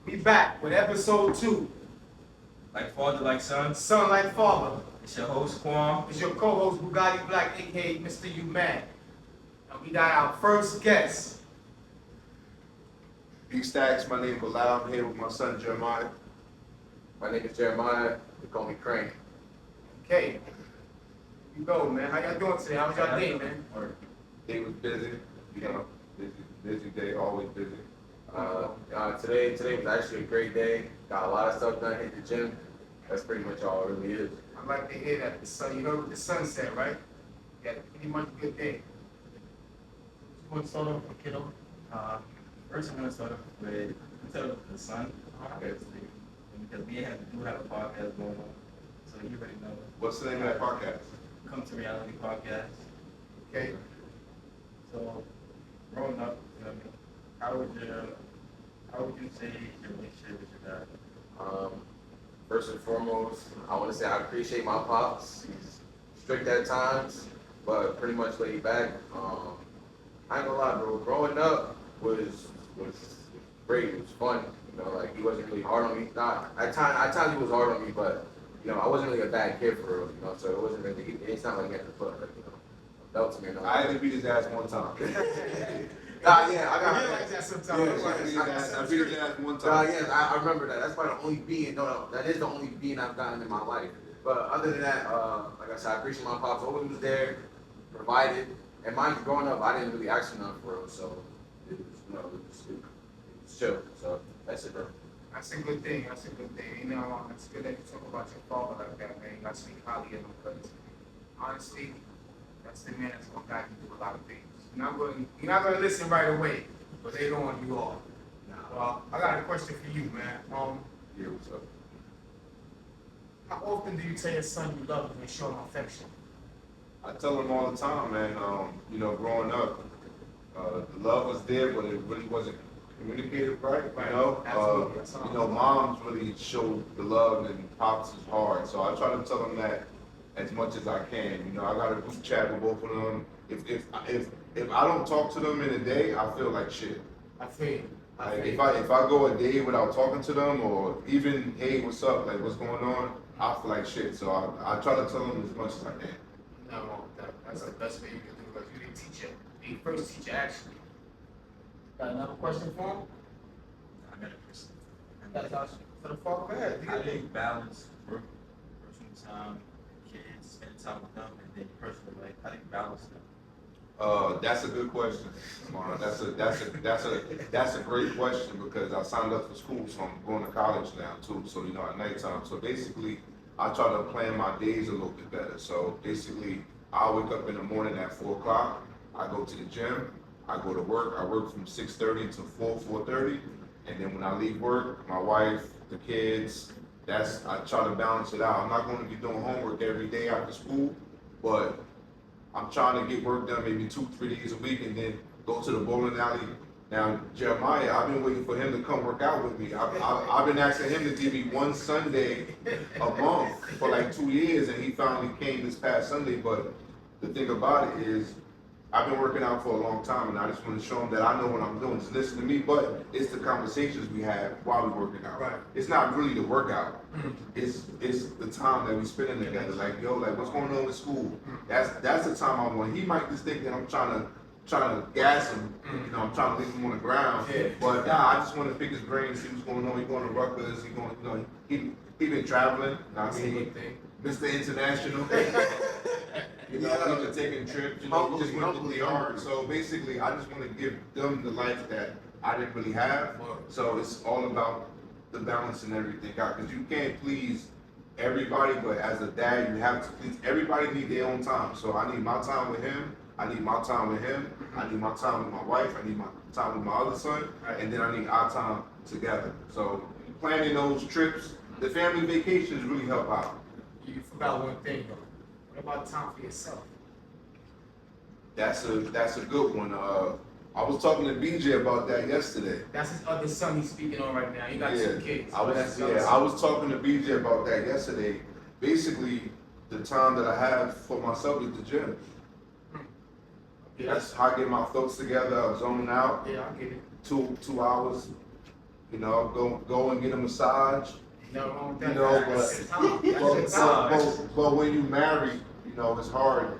We back with episode 2. Like father, like son. Son like father. It's your host, Kwam. It's your co-host Bugatti Black, aka Mr. U Man. And we got our first guest. Big Stacks, my name is Bilal. I'm here with my son Jeremiah. My name is Jeremiah. They call me Crank. Okay. You go, man. How y'all doing today? How was y'all day, man? Day was busy, busy day, always busy. Today was actually a great day. Got a lot of stuff done. Hit the gym. That's pretty much all it really is. I'd like to hear that. The sun, you know what the sun said, right? Yeah, pretty much a good day. You want to start off with kiddo? First, I'm going to start off with the son, obviously, because we do have a podcast going on, so you already know. What's the name of that podcast? Come to Reality Podcast. Okay. So, growing up, you know what I mean? How would you say your relationship with your dad? First and foremost, I want to say I appreciate my pops. He's strict at times, but pretty much laid back. I ain't gonna lie, bro. Growing up was great. It was fun. You know, like he wasn't really hard on me. At times he was hard on me, but you know, I wasn't really a bad kid for real. You know, so it wasn't really. It's not like he had to put like a belt to me. I had to beat his ass one time. Yeah, I got like that sometimes. I beat his ass one time. I remember that. That's probably the only beating. No, that is the only beating I've gotten in my life. But other than that, like I said, I appreciate my pops. Always was there, provided. And mind you, growing up, I didn't really ask for nothing for real. So it was chill. So that's it, bro. That's a good thing. That's a good thing. You know, it's good that you talk about your father like that, man. You got to speak highly of him because, honestly, that's the man that's going to guide you through a lot of things. You're not going to listen right away, but later on you are. Well, I got a question for you, man. Yeah, what's up? How often do you tell your son you love him and show him affection? I tell him all the time, man. You know, growing up, the love was there, but it really wasn't communicated right. You know, Absolutely. you know, moms really show the love, and pops is hard. So I try to tell them that as much as I can. You know, I got a group chat with both of them. If I don't talk to them in a day, I feel like shit. I feel you. Like if I go a day without talking to them, or even hey, what's up, like what's going on, I feel like shit. So I try to tell them as much as I can. Nothing wrong with that. That's the best way you can do it because you the teacher. The first teacher, actually. Got another question for him? I got a question. That's for the fuck, go ahead. How do you balance work, personal time, kids, spending time with them, and then your personal life? How do you balance them? That's a good question, Marlon. That's a great question because I signed up for school, so I'm going to college now too. So you know, at nighttime. So basically, I try to plan my days a little bit better. So basically, I wake up in the morning at 4 o'clock. I go to the gym. I go to work. I work from 6:30 to 4:30, and then when I leave work, my wife, the kids. I try to balance it out. I'm not going to be doing homework every day after school, but I'm trying to get work done maybe 2-3 days a week and then go to the bowling alley. Now, Jeremiah, I've been waiting for him to come work out with me. I've been asking him to give me one Sunday a month for like 2 years, and he finally came this past Sunday. But the thing about it is, I've been working out for a long time, and I just want to show him that I know what I'm doing. Just listen to me, but it's the conversations we have while we're working out. Right. It's not really the workout. It's the time that we spending together. Like, yo, like what's going on with school? That's the time I want. He might just think that I'm trying to gas him. You know, I'm trying to leave him on the ground. Yeah. But nah, I just want to pick his brain, see what's going on. He going to Rutgers. He going, you know, he been traveling. I mean, Mr. International. You know, he's been taking trips. You know, he just went to DR. So basically, I just want to give them the life that I didn't really have. So it's all about the balance and everything out, because you can't please everybody, but as a dad, you have to please everybody. Need their own time. So I need my time with him. I need my time with him. I need my time with my wife. I need my time with my other son, and then I need our time together. So planning those trips, the family vacations really help out. You forgot one thing though. What about time for yourself? That's a good one. I was talking to BJ about that yesterday. That's his other son he's speaking on right now. He got 2 kids. I was talking to BJ about that yesterday. Basically, the time that I have for myself is the gym. Yeah. That's how I get my thoughts together. I'm zoning out. Yeah, I get it. 2 hours. You know, go and get a massage. No wrong with You that. know, That's good time. That's but, good time. but when you marry, you know, it's hard.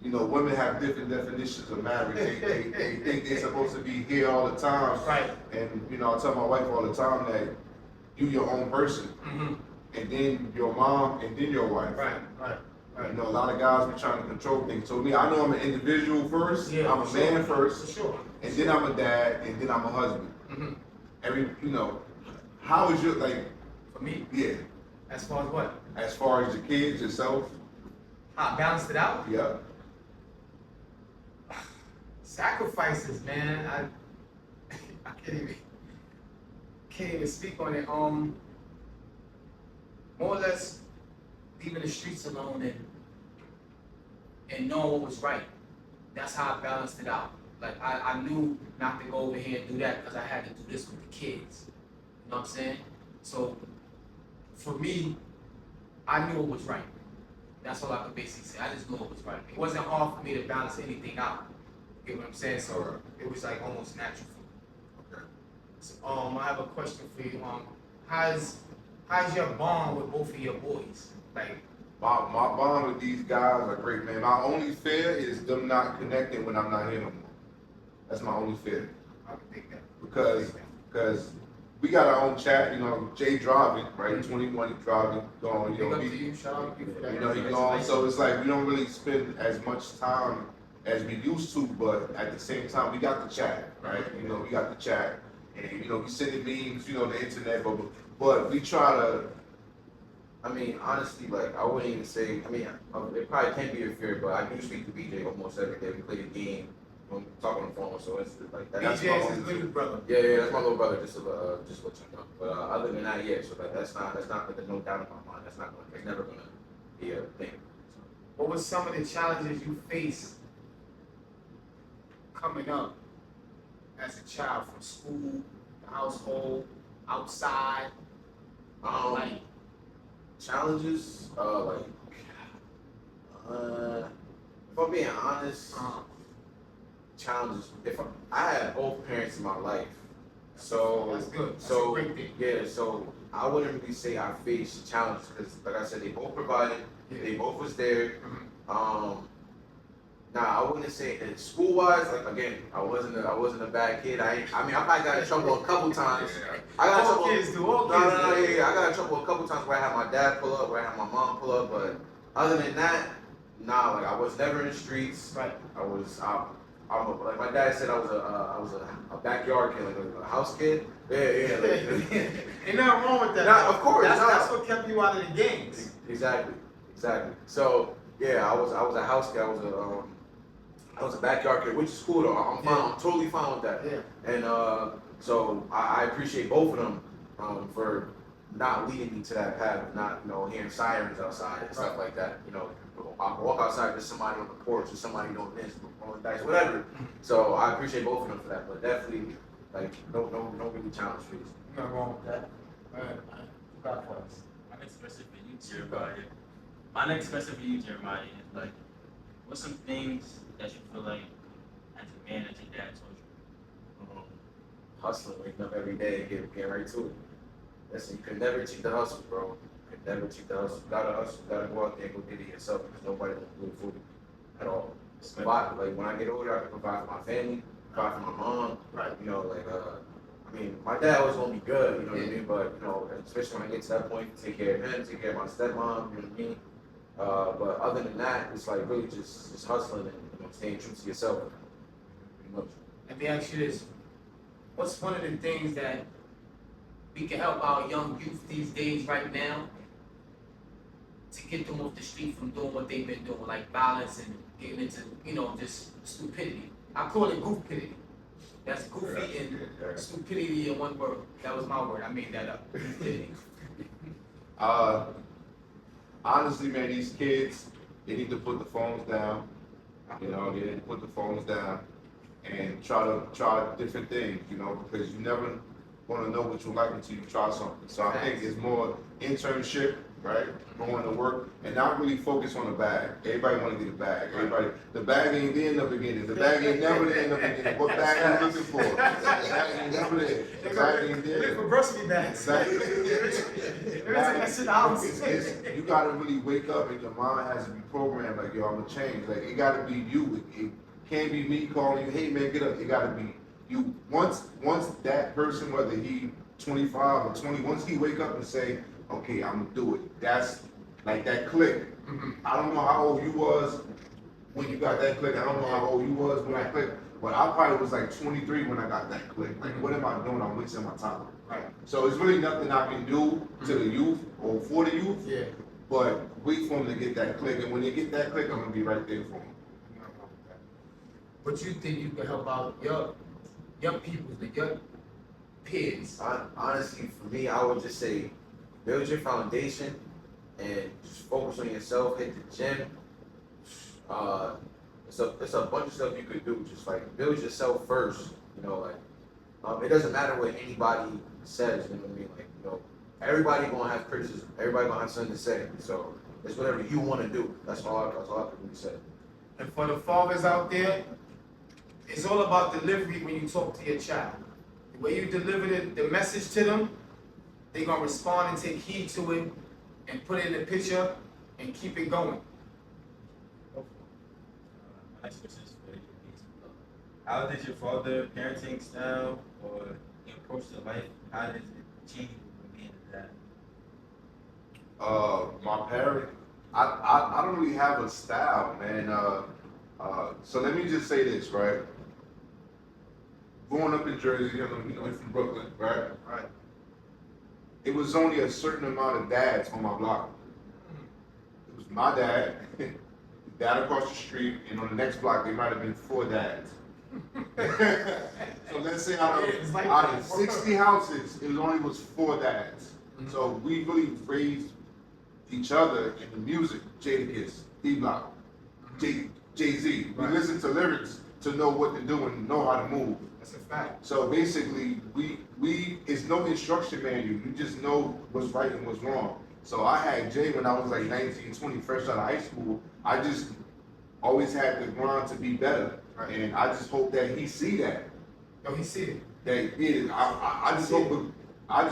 You know, women have different definitions of marriage. They think they're supposed to be here all the time. Right. And, you know, I tell my wife all the time that you your own person. Mm-hmm. And then your mom, and then your wife. Right. You know, a lot of guys be trying to control things. So me, I know I'm an individual first. Yeah, I'm a for man sure. first. For sure. And then I'm a dad, and then I'm a husband. Mm-hmm. You know, how is your, like, For me, yeah, as far as what? as far as your kids, yourself? How I balanced it out? Yeah. Sacrifices, man. I can't even speak on it. More or less leaving the streets alone and knowing what was right. That's how I balanced it out. Like I knew not to go over here and do that because I had to do this with the kids. You know what I'm saying? So for me, I knew it was right. That's all I could basically say. I just knew it was right. It wasn't hard for me to balance anything out. You get what I'm saying? So it was like almost natural for me. Okay. So, I have a question for you. How's your bond with both of your boys? Like, My bond with these guys are great, man. My only fear is them not connecting when I'm not here no more. That's my only fear. I can think that. Because we got our own chat, you know, Jay driving, right? 21 driving, going, you Big know, up to you. Shout out to you for that. you know, he gone. So it's like we don't really spend as much time as we used to, but at the same time, we got the chat, right? You know, we got the chat, and you know, we sending memes, you know, the internet, but we try to. I mean, honestly, like, I wouldn't even say, it probably can't be a fear, but I do speak to BJ almost every day. We play the game, we talk on the phone, so it's like, that's my BJ is only his fear. little brother. Yeah, that's my little brother, just to let you know. But other than that, yeah, so like, that's not, there's no doubt in my mind, it's never gonna be a thing. What was some of the challenges you faced coming up as a child from school, the household, outside? Like, Challenges, if I'm being honest, challenges. I had both parents in my life, so that's good. That's so a great thing. yeah, so I wouldn't really say I faced challenges because, like I said, they both provided, they both was there. Now I wouldn't say that school wise, like again, I wasn't a bad kid. I probably got in trouble a couple times. I got in All trouble. kids do. All No, kids no, no, do. yeah. I got in trouble a couple times where I had my dad pull up, where I had my mom pull up, but other than that, nah, like I was never in the streets. Right. Like my dad said, I was a backyard kid, like a house kid. Yeah. Like, Ain't nothing wrong with that. Nah, of course, That's what kept you out of the games. Exactly. So yeah, I was a house kid. I was a backyard kid, which is cool though. I'm fine. I'm totally fine with that. Yeah. And so I appreciate both of them for not leading me to that path, of not hearing sirens outside and stuff like that. I walk outside, there's somebody on the porch, or somebody doing this, rolling dice, whatever. So I appreciate both of them for that, but definitely like no really challenge for you. Nothing wrong with that. All right. God for us. My next question for you, Jeremiah. Is like, what's some things that you feel like as a man that your dad told you? Hustling, waking up every day and get right to it. Listen, you can never cheat the hustle, bro. You can never cheat the hustle. You gotta hustle. You gotta go out there and go get it yourself because nobody will do it for you at all. Like when I get older, I can provide for my family, provide for my mom. Right. My dad was gonna be good, you know what I mean? But especially when I get to that point, take care of him, take care of my stepmom, you know what I mean? But other than that, it's like really just hustling and staying true to yourself. Pretty much. Let me ask you this. What's one of the things that we can help our young youth these days right now to get them off the street from doing what they've been doing, like violence and getting into, just stupidity? I call it goofidity. That's goofy and stupidity in one word. That was my word. I made that up. Stupidity. Honestly, man, these kids, they need to put the phones down. They need to put the phones down and try different things, because you never want to know what you like until you try something. So I think it's more internship, right? Going to work and not really focus on the bag. Everybody want to get a bag. Everybody, the bag ain't there in the beginning. The bag ain't never there in the beginning. What bag are you looking for? The bag ain't never there. The bag ain't there. Look for grocery bags. That's in the house. You gotta really wake up and your mind has to be programmed like, yo, I'm gonna change. Like, it gotta be you. It can't be me calling you, hey man, get up. It gotta be you. Once that person, whether he 25 or 20, once he wake up and say, okay, I'm gonna do it. That's like that click. I don't know how old you was when you got that click. I don't know how old you was when I clicked. But I probably was like 23 when I got that click. Like, what am I doing? I'm wasting my time. Right. So it's really nothing I can do to the youth or for the youth. Yeah. But wait for them to get that click. And when they get that click, I'm gonna be right there for them. But you think you can help out young people, the young peers? Honestly, for me, I would just say, build your foundation and just focus on yourself. Hit the gym. It's a bunch of stuff you could do. Just like build yourself first. You know, like it doesn't matter what anybody says. You know what I mean? Like, you know, everybody gonna have criticism. Everybody gonna have something to say. So it's whatever you want to do. That's all I can really say. And for the fathers out there, it's all about delivery when you talk to your child. The way you deliver the message to them, they're gonna respond and take heed to it and put it in the picture and keep it going. Next question is for you. How did your father parenting style or your approach to life, how did it change from being a dad? My parent, I don't really have a style, man. So let me just say this, right? Growing up in Jersey, you know, I'm from Brooklyn, right? Right. It was only a certain amount of dads on my block. It was my dad, the dad across the street, and on the next block there might have been 4 dads. So let's say out of 60 houses, it was 4 dads. So we really raised each other in the music, Jadakiss, D-Block, Jay-Z. We listened to lyrics to know what to do and know how to move. That's a fact. So basically, it's no instruction manual. You just know what's right and what's wrong. So I had Jay when I was like 19, 20, fresh out of high school. I just always had the grind to be better. Right. And I just hope that he see that. Oh, he see it. That yeah, I just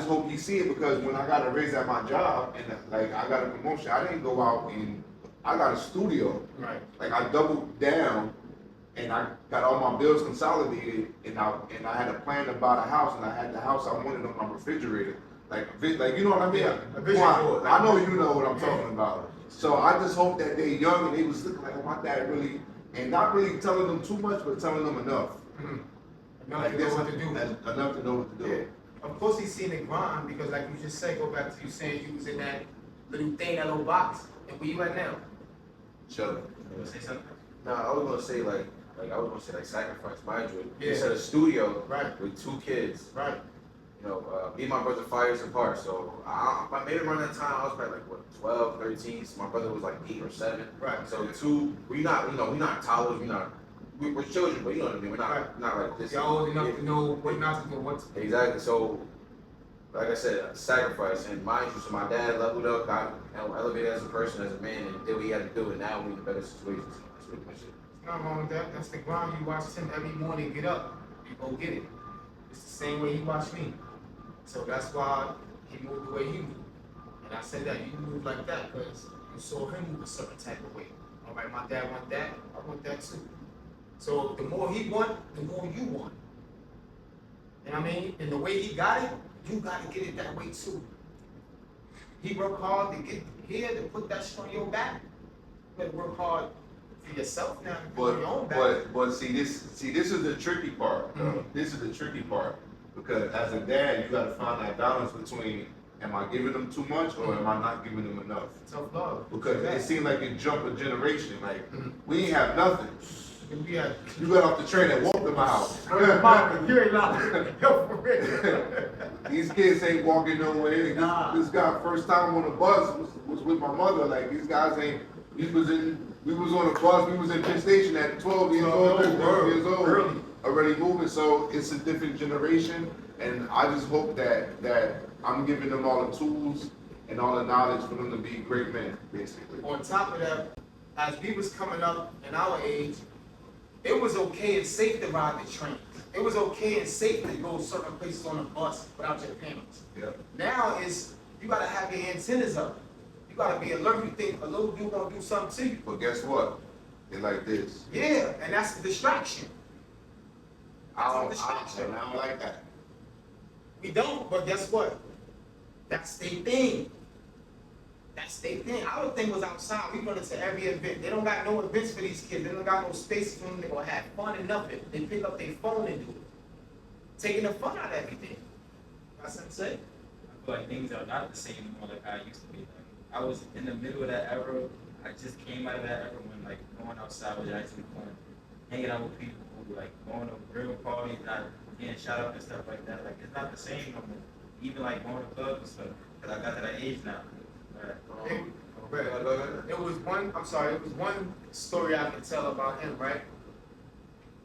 hope he see it, because when I got a raise at my job and like I got a promotion, I didn't go out and I got a studio. Right. Like I doubled down and I got all my bills consolidated, and I had a plan to buy the house, and I had the house I wanted on my refrigerator. Like you know what I mean? Yeah, a vision board. I know you know what I'm talking about. So I just hope that they're young and they was looking like, oh, my dad really, and not really telling them too much, but telling them enough. Enough Like to know what to do. Enough to know what to do. Yeah. Of course he's seen the grind, because like you just said, go back to you saying you was in that little thing, that little box, and where you at now? Chill. You wanna say something? No, I was gonna say like sacrifice. Mind you, Yeah. it's a studio Right. with 2 kids. Right. You know, me and my brother 5 years apart. So maybe around that time I was probably like what 12, 13. So my brother was like 8 or 7. Right. So we're not toddlers. We're children, but you know what I mean. We're not like this. You're old enough to know what not to do, what to do. Exactly. So, like I said, sacrifice. And mind you, so my dad leveled up, got elevated as a person, as a man, and did what he had to do. And now we're in a better situation. So that's pretty much it. Nothing wrong with that. That's the grind. You watch him every morning get up and go get it. It's the same way he watched me. So that's why he moved the way he moved. And I said that you move like that because you saw him move a certain type of way. All right, my dad want that. I want that too. So the more he want, the more you want. You know what I mean? And the way he got it, you got to get it that way too. He worked hard to get here, to put that shit on your back. You better work hard for yourself now, on your own back. But see this is the tricky part. This is the tricky part, because as a dad, you got to find that balance between, am I giving them too much or am I not giving them enough? Tough love. Because it seemed like it jumped a generation. Like we ain't have nothing. We had You got off the train and walked them out. you ain't lying. Yo, for real. These kids ain't walking nowhere. Nah. This guy first time on the bus was with my mother. Like these guys ain't. We was on a bus. We was in Penn Station at 12 years old, 13 years old, early. already moving. So it's a different generation, and I just hope that I'm giving them all the tools and all the knowledge for them to be great men, basically. On top of that, as we was coming up in our age, it was okay and safe to ride the trains. It was okay and safe to go certain places on a bus without your parents. Yep. Now it's, you gotta have your antennas up. You gotta be alert. You think a little dude gonna do something to you. But guess what? They like this. Yeah, and that's a distraction. That's a distraction. I don't like that. We don't, but guess what? That's their thing. That's their thing. Our thing was outside. We run into every event. They don't got no events for these kids. They don't got no spaces for them to go have fun and nothing. They pick up their phone and do it. Taking the fun out of everything. That's what I'm saying. I feel like things are not the same anymore like how it used to be. Like, I was in the middle of that era. I just came out of that era when like going outside was actually fun. Hanging out with people, like going to real parties, not getting shot up and stuff like that. Like it's not the same no more. Even like going to clubs and stuff. Cause I got to that age now. It was one, I'm sorry, it was one story I could tell about him, right?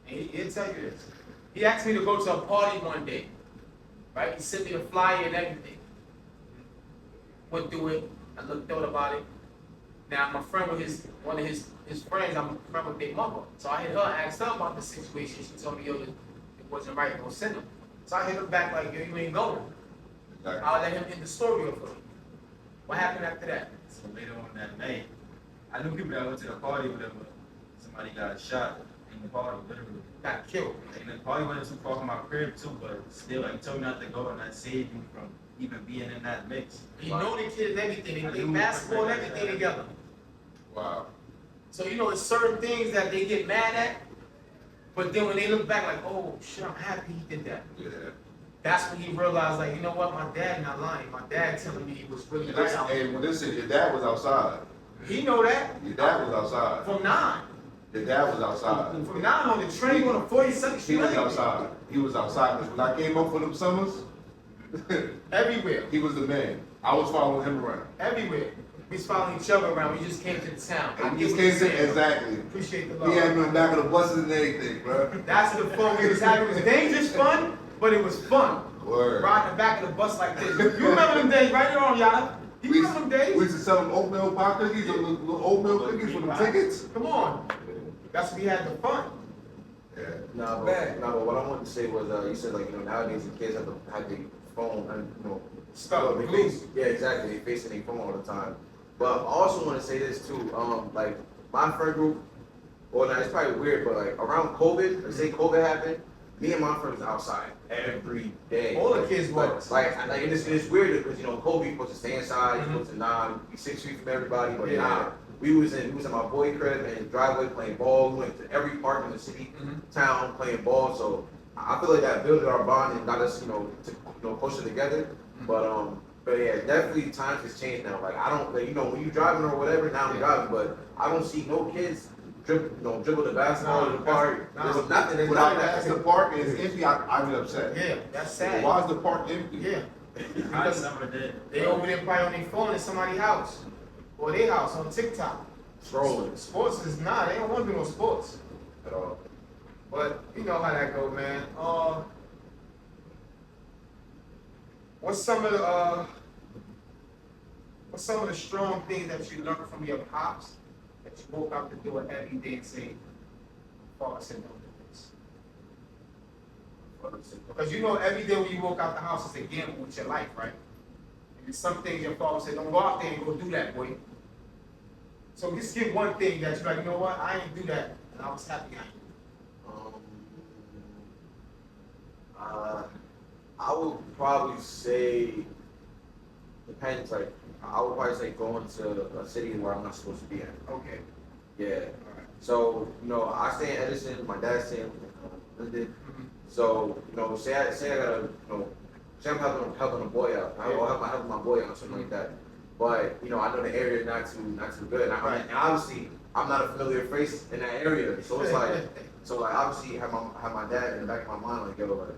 And he'll tell you this. He asked me to go to a party one day, right? He sent me the flyer and everything. Went through it, I thought about it. Now I'm a friend with one of his friends, I'm a friend with Big Mama. So I hit her, asked her about the situation. She told me, yo, it wasn't right, don't send him. So I hit her back like, yo, you ain't going. Exactly. I'll let him end the story of it. What happened after that? So later on that night, I knew people that went to the party with them. Somebody got shot in the party, literally. Got killed. And the party wasn't too far from my crib too, but still, like, told me not to go, and that saved me from even being in that mix. You know the kids, everything. They I play do. basketball, everything together. Wow. So you know, it's certain things that they get mad at, but then when they look back, like, oh shit, I'm happy he did that. Yeah. That's when he realized, like, you know what, my dad not lying. My dad telling me he was really And right listen, out hey, there. well, listen, your dad was outside. He know that Your dad was outside. from 9. Your dad was outside. From 9 on the train on the 42nd He Street. was outside. He was outside. 'Cause when I came up for them summers, Everywhere. he was the man. I was following him around. Everywhere. We was following each other around. We just came to the town. I And get he what came you're saying, to, bro. exactly. Appreciate the He had love. me in the back of the buses and everything, bro. That's the fun we was having. It was dangerous fun, but it was fun. Word. Riding the back of the bus like this. You remember them days, right? You're on, y'all. You remember them We days? used to sell them oatmeal pop cookies, or little oatmeal cookies for them tickets. Come on. That's when we had the fun. Yeah. But what I wanted to say was, you said like, nowadays the kids have their phone and, Stuff, they glued. face, yeah, exactly, they facing their phone all the time. But I also want to say this too, like my friend group, well, now it's probably weird, but like around COVID, let's say COVID happened, me and my friends was outside every day. All the kids was. Like and it's weird because COVID you're supposed to stay inside, you're supposed to not be 6 feet from everybody, but Yeah. nah. We was in my boy crib and driveway playing ball. We went to every park in the city, town playing ball. So I feel like that built our bond and got us, closer together. But yeah, definitely times has changed now. Like I don't, like, when you driving or whatever, now I'm driving, but I don't see no kids dribble the basketball in the park. No. There's nothing. There's Without nothing. that, the park is empty, I get upset. Yeah, that's sad. Why is the park empty? Yeah. I Because never did. they over there probably on their phone in somebody's house. Or their house on TikTok. Scrolling Sports is not, they don't want to do no sports. at all. But you know how that go, man. What's some of the strong things that you learned from your pops that you woke out the door every day and say, Father said don't do this? Because you know every day when you walk out the house it's a gamble with your life, right? And there's some things your father said, don't go out there and go do that, boy. So just give one thing that you're like, you know what, I ain't do that, and I was happy I ain't. I would probably say, depends, like, I would probably say going to a city where I'm not supposed to be at. Okay. Yeah. All right. So, I stay in Edison, my dad stay in Linden. So, say I gotta, say I'm helping a boy out. I'll help my boy out, something like that. But, I know the area is not too good. And, and obviously, I'm not a familiar face in that area. So it's like, obviously, have my dad in the back of my mind, like, yo, like,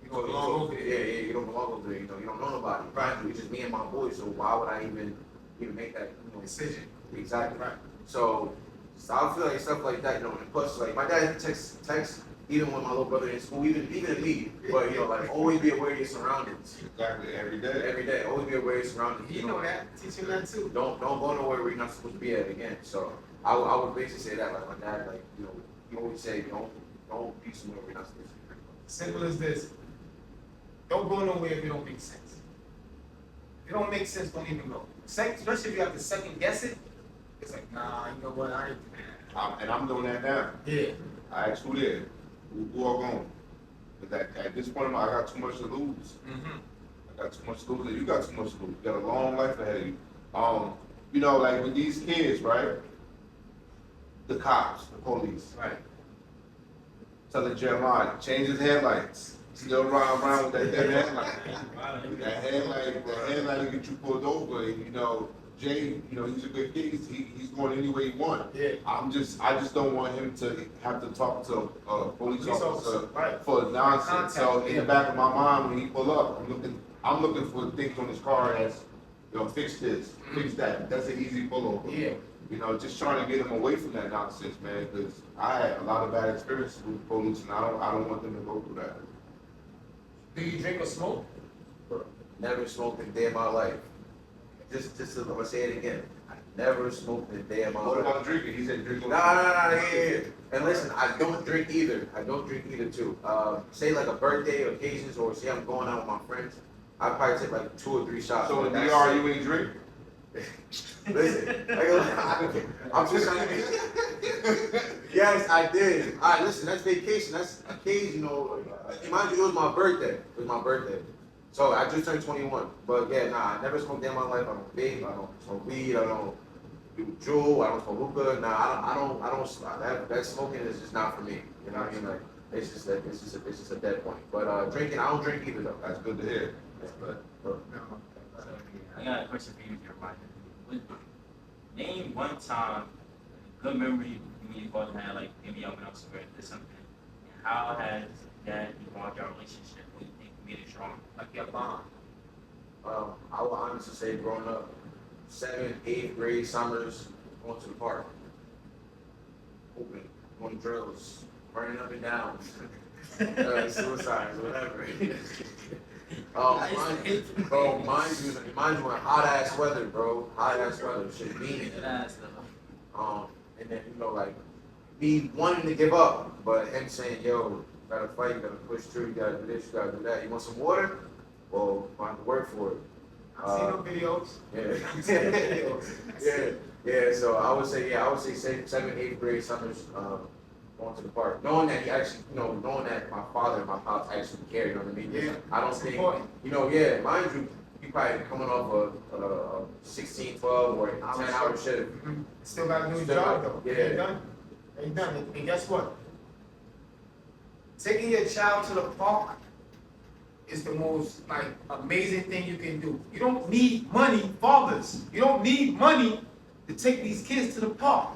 You don't belong over there. yeah, you don't belong over there. You don't know nobody. Right. It's just me and my boy. So why would I even make that Decision. Exactly. Right. So I feel like stuff like that, and plus, like my dad texts even when my little brother in school, even me. But you know, like always be aware of your surroundings. Exactly, every day. Every day, always be aware of your surroundings. You know that. Teach him that too. Don't go nowhere where you're not supposed to be at again. So I would basically say that, like my dad, like you know, he always say don't be somewhere where you're not supposed to be. Simple as this. Don't go nowhere if it don't make sense. If it don't make sense, don't even go. Especially if you have to second guess it. It's like, nah, you know what? I ain't doing that. And I'm doing that now. Yeah. I asked who there, who are going. But at this point, I got too much to lose. I got too much to lose, and you got too much to lose. You got a long life ahead of you. You know, like with these kids, right? The cops, the police. Right. Telling Jeremiah, change his headlights. Still riding around with that dead headlight. That headlight will get you pulled over. And, you know, Jay, you know, he's a good kid. He's going any way he wants. Yeah. I just don't want him to have to talk to a police officer right. for nonsense. So in yeah. the back of my mind, when he pull up, I'm looking for things on his car as, you know, fix this, fix that. That's an easy pullover. Yeah. You know, just trying to get him away from that nonsense, man. Because I had a lot of bad experiences with the police, and I don't want them to go through that. Do you drink or smoke? Bro, never smoked a day in my life. I'm gonna say it again. I never smoked a day in my What life. about drinking? He said drinking. Nah, yeah. And listen, I don't drink either. Too. Say like a birthday occasions, or say I'm going out with my friends. I probably take like 2 or 3 shots. So in That's DR, it. you ain't drink? Listen, I'm just trying to. Yes, I did. All right, listen, that's vacation. That's occasion, you know. Mind you, it was my birthday. So I just turned 21. But yeah, nah, I never smoked in my life. I don't vape. I don't smoke weed. I don't do jewel. I don't smoke hookah. Nah, I don't. That smoking is just not for me. You know what I mean? Like it's just a dead point. But drinking, I don't drink either though. That's good to hear. But, I got a question for you, Jeremiah. Name one time, a good memory you and both had, like maybe y'all went out somewhere and did something. And how has that evolved your relationship? What do you think made it strong? Like your bond. I would honestly say growing up, 7th, 8th grade summers, going to the park, hooping, going to drills, running up and down, suicides, whatever. Mind you, in hot ass weather, bro. Hot ass weather, shit mean. And then you know, like me wanting to give up, but him saying, "Yo, you gotta fight, you gotta push through, you gotta do this, you gotta do that. You want some water? Well, find the work for it." I've seen the videos. Yeah. So I would say 7th, 8th grade summers, going to the park, knowing that he actually, knowing that my father and my pops actually care. You know what I mean? Yeah. I don't think, mind you, he probably coming off a 16, 12 or 10-hour shift. Still got a new Still job got- though. yeah. Ain't done. And guess what? Taking your child to the park is the most amazing thing you can do. You don't need money, fathers. You don't need money to take these kids to the park.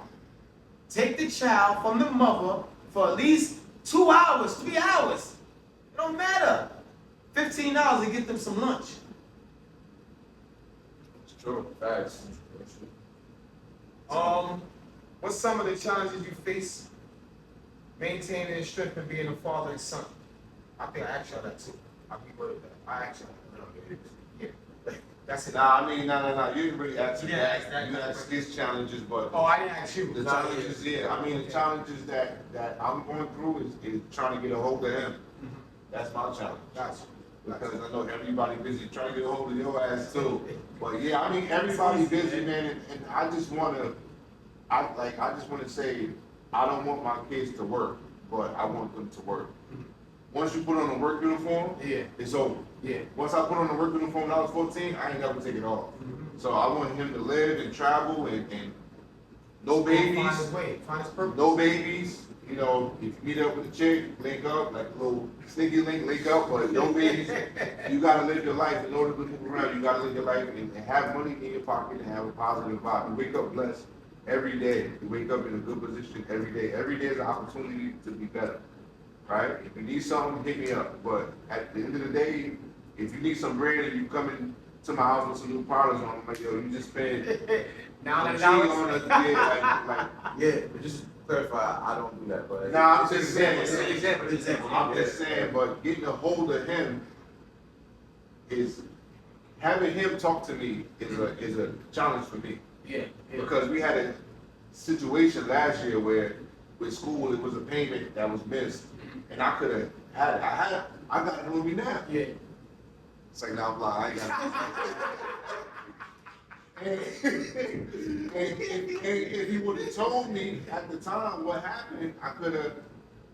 Take the child from the mother for at least 2 hours, 3 hours. It don't matter. $15 to get them some lunch. It's true. Facts. What's some of the challenges you face maintaining the strength of being a father and son? I think I asked y'all that too. I'll be with that. I asked y'all that. Yeah. That's it. Nah, I mean, no. You didn't really ask Yeah, that. ask that You asked his challenges, but Oh, I didn't ask you. the challenges, yeah. I mean, the challenges that I'm going through is trying to get a hold of him. That's my challenge. Gotcha. Because I know everybody busy trying to get a hold of your ass too. But yeah, I mean, everybody busy, man, and I just want to say, I don't want my kids to work, but I want them to work. Once you put on a work uniform, Yeah. it's over. Yeah. Once I put on a work uniform when I was 14, I ain't never take it off. So I want him to live and travel and no babies, Find his way. Find his purpose. no babies. You know, if you meet up with a chick, link up, like a little sneaky link up, but no babies. You gotta live your life in order to move around. You gotta live your life and have money in your pocket and have a positive vibe. You wake up blessed every day. You wake up in a good position every day. Every day is an opportunity to be better. Right? If you need something, hit me up. But at the end of the day, if you need some bread and you come to my house with some new products on, I'm like, yo, you just spent $9. on it, yeah, like Yeah, but just clarify, I don't do that, but Nah, I'm it's just an saying. example. I'm just saying, but getting a hold of him is having him talk to me is a challenge for me. Yeah, yeah. Because we had a situation last year where with school it was a payment that was missed, and I could have had it. I got it on me now. Yeah. It's like now I'm like I ain't got it. And if he would have told me at the time what happened, I could have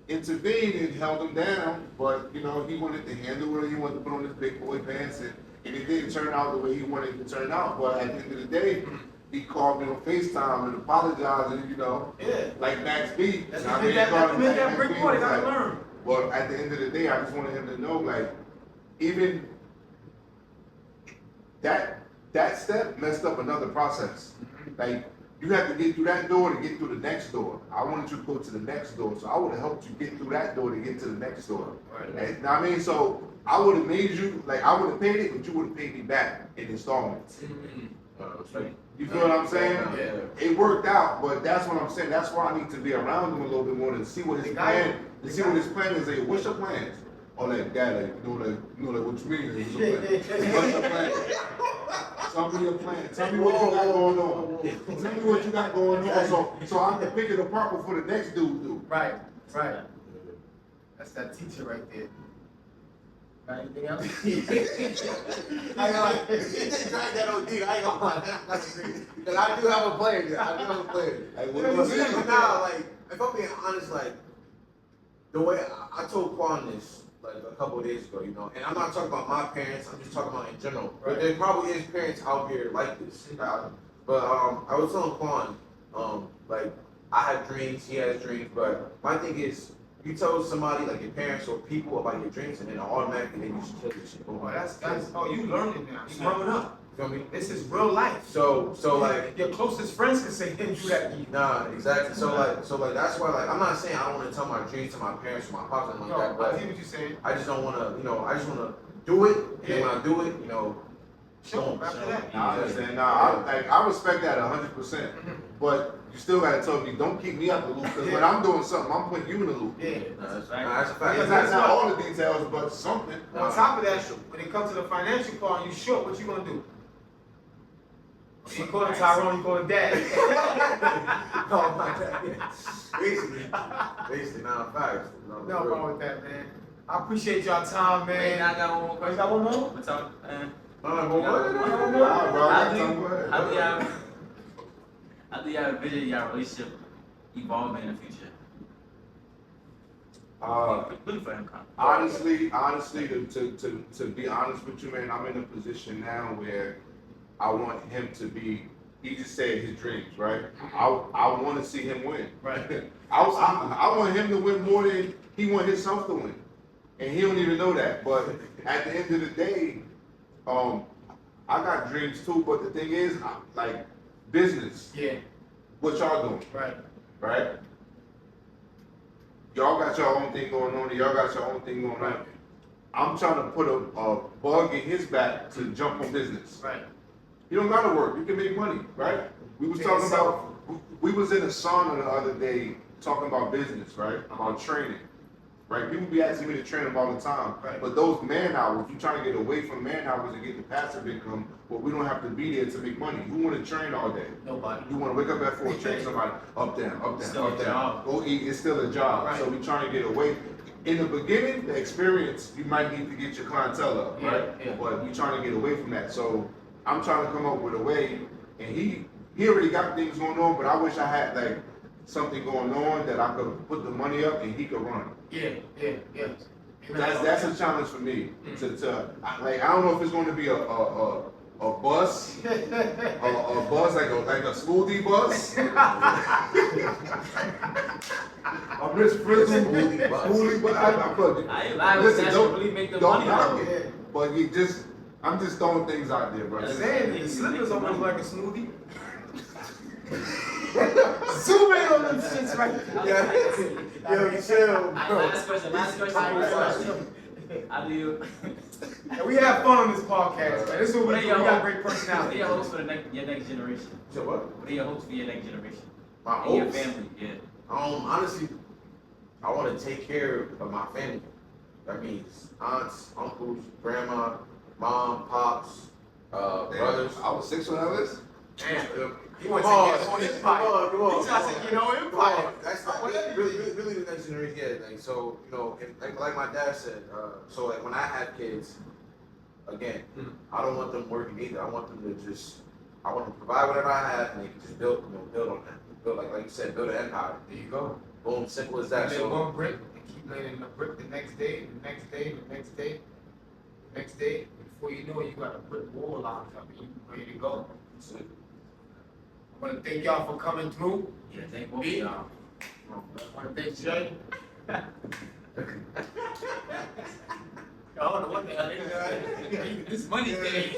intervened and held him down. But you know, he wanted to handle it. He wanted to put on his big boy pants, and it didn't turn out the way he wanted it to turn out. But at the end of the day, he called me on FaceTime and apologized, and you know, Yeah. like Max B. That's I what mean, that brick boy, they gotta like, learn. well, at the end of the day, I just wanted him to know, like, even that step messed up another process. Like, you have to get through that door to get through the next door. I wanted you to go to the next door, so I would have helped you get through that door to get to the next door. Right. And I mean, so I would have made you, like, I would have paid it, but you would have paid me back in installments. You feel what I'm saying? Yeah. It worked out, but that's what I'm saying. That's why I need to be around him a little bit more to see what his plan, is. Like, what's your plans? Or like, Dad, like, like what you mean? What's your plan? Tell me your plan. Tell me what you got going on. Tell me what you got going on, so I can pick it apart before the next dude do. Right, right. That's that teacher right there. Got anything else? I got drag that OD. I ain't gonna lie. Because I do have a plan. Like, what But do you mean? now, like, if I'm being honest, like, the way I told Quan this, like, a couple of days ago, you know, and I'm not talking about my parents, I'm just talking about in general. But Right. there probably is parents out here like this. But I was telling Quan, like, I have dreams, he has dreams, but my thing is, you tell somebody, like your parents or people about your dreams, and then automatically they just kill this shit. Oh, you learned it now. You growing up. You feel me? This is real life. So like, Your closest friends can say, "Didn't do that to you." nah, exactly. So like that's why, like, I'm not saying I don't want to tell my dreams to my parents or my pops and like that, No, but I see what you're saying. I just don't want to, you know, I just want to do it, and then when I do it, you know, Show them after that. I understand. Nah, I respect that 100%. But you still gotta tell me, don't keep me out the loop. Because when I'm doing something, I'm putting you in the loop. Yeah. that's a Because fact. That's not all the details, but something. On top of that, when it comes to the financial part, you short, what you gonna do? You call it Tyrone, you call it Dad. No, my dad. Basically, nah, facts. No wrong with that, man. I appreciate y'all time, Man, I man. got one more You question. got one more? What's up, man? Nah, bro, I got time for it. How do y'all envision your relationship evolving in the future? Really for him, Con. Honestly, to be honest with you, man, I'm in a position now where I want him to be. He just said his dreams, right? I want to see him win. Right. I want him to win more than he want himself to win, and he don't even know that. But at the end of the day, I got dreams too. But the thing is, like business, Yeah, what y'all doing, right. right? Y'all got your own thing going on, and y'all got your own thing going on. I'm trying to put a bug in his back to jump on business. Right. You don't gotta work. You can make money, right? We was talking about. We was in a sauna the other day talking about business, right? About training, right? People be asking me to train them all the time, Right. but those man hours, you trying to get away from man hours and get the passive income, but we don't have to be there to make money. Who want to train all day? Nobody. You want to wake up at 4, train somebody up, down, up, down, Still a up, down. job. Go eat. It's still a job. Right. So we trying to get away. In the beginning, the experience, you might need to get your clientele up, Yeah, right? yeah. But we trying to get away from that. So I'm trying to come up with a way, and he already got things going on, but I wish I had like something going on that I could put the money up and he could run. Yeah. That's a challenge for me. I don't know if it's going to be a bus, a bus like a smoothie bus, a Rich Frizzle smoothie bus. I ain't lying with that. Should really make the don't money knock though. it. But I'm just throwing things out there, bro. Saying the slippers almost like a smoothie. Zoom in on them shits right there. Yo, chill, Alright, bro. last question. How do you? And we have fun on this podcast, man. This is what we do. We got great What are personality. your hopes for your next generation? So what? What are your hopes for your next generation? My And your hopes? family, yeah. Honestly, I want to take care of my family. That means aunts, uncles, grandma, mom, pops, brothers. I was 6 when I was. Damn. He Come wants on, to get on his come on, come on. He's trying to get on empire. That's not really the next generation. Yeah, like so, you know, and like my dad said. So like when I have kids, again, I don't want them working either. I want them to just, I want to provide whatever I have, and they can just build, you know, build on that. Build like you said, build an empire. There you go. Boom, simple as that. You lay So one brick and keep laying the brick the next day, the next day, the next day, the next day. Before you know it, you got a brick wall locked up and you ready to go. that's it. I want to thank y'all for coming through. Yeah, thank both of y'all. I want to thank Jay. I don't know what the hell it is. This money thing.